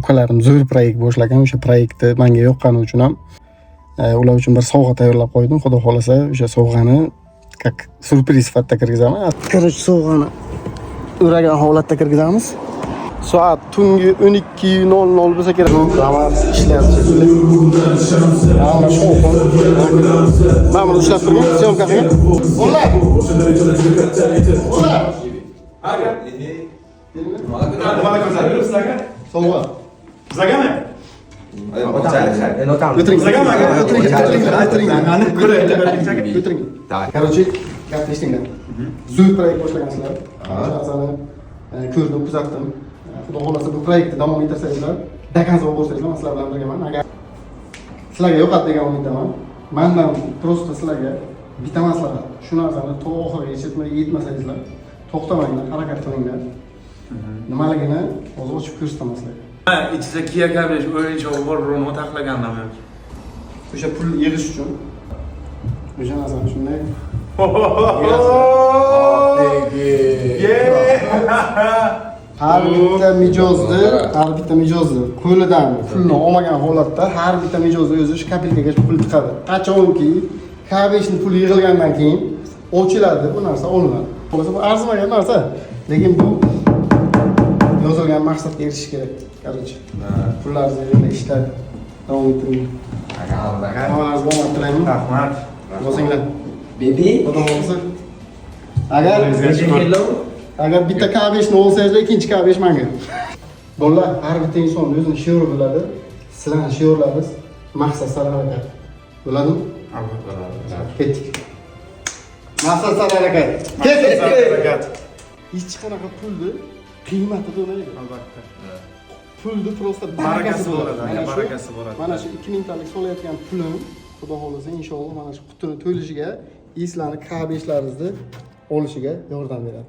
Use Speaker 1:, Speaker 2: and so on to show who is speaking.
Speaker 1: ukalarim zo'r proyekt boshlagan. O'sha proyektni menga yoqqani uchun ham ular uchun bir sovg'a tayyorlab qo'ydim. Xudo xolasa o'sha sovg'ani как syurpriz sifatida kirgizaman. Короче, sovg'ani o'ragan holatda kirgizamiz. Soat tungi 12:00 bo'lsa kerak. Damas ishlayapti. Mana shu mana buni ushlab turgan, syomka qilgan. O'lar. O'lar. Aga. Mana ko'rsatib sizlarga. Sovg'a. Sizlargami? O'tiring. Короче, gapni eshitinglar. Zo'r proyekt boshlagansizlar. Asani ko'rdim, kuzatdim. Xudo xolasa bu proyektni davom ettirsangizlar, dakonzor bo'lsangizlar, men sizlar bilan birgaman. Agar sizlarga yoqadi degan umiddaman. Mendan просто sizlarga bitta maslahat. Shu narsani to oxirigacha yetmasangizlar, to'xtamanglar, harakat qilinglar. Nimaligini o'zi ochib ko'rsataman.
Speaker 2: İçinde Kia kardeş o'yinchoq bor birovni taxlagandan men.
Speaker 1: O'sha pul yig'ish uchun o'sha narsani shunday har bitta mijozni qo'lidan pulni olmagan holatda har bitta mijozni o'zi kapelkagacha pul chiqadi. Qachonki K5 ni pul yig'ilgandan keyin ochiladi, bu narsa olinadi. Xullas bu arzimagan narsa, lekin bu yozilgan maqsadga erishish kerak. Короче, pullaringizni yerda ishlar davom ettiring. Hammangiz omad tilayman.
Speaker 2: Rahmat.
Speaker 1: Yozinglar.
Speaker 3: Bebi.
Speaker 1: Xudo xolasa. Agar bitta K5 ni olsangizlar, ikkinchi K5 menga. Bolalar, har bitta inson o'zini shiori bo'ladi. Sizlarning shiorlaringiz maqsad sari harakat. Bo'ladimi?
Speaker 2: Albatta.
Speaker 1: Ketdik. Maqsad sari harakat. Ketdik. Hech qanaqa pulni qiymati bo'lmaydi.
Speaker 2: Albatta.
Speaker 1: Pulni просто
Speaker 2: barakasi bo'ladi. Barakasi bo'ladi.
Speaker 1: Mana shu 2000 talik solayotgan pulim, xudo xolasa inshaalloh mana shu qutini to'lishiga, sizlarning K5laringizni olishiga yordam beradi.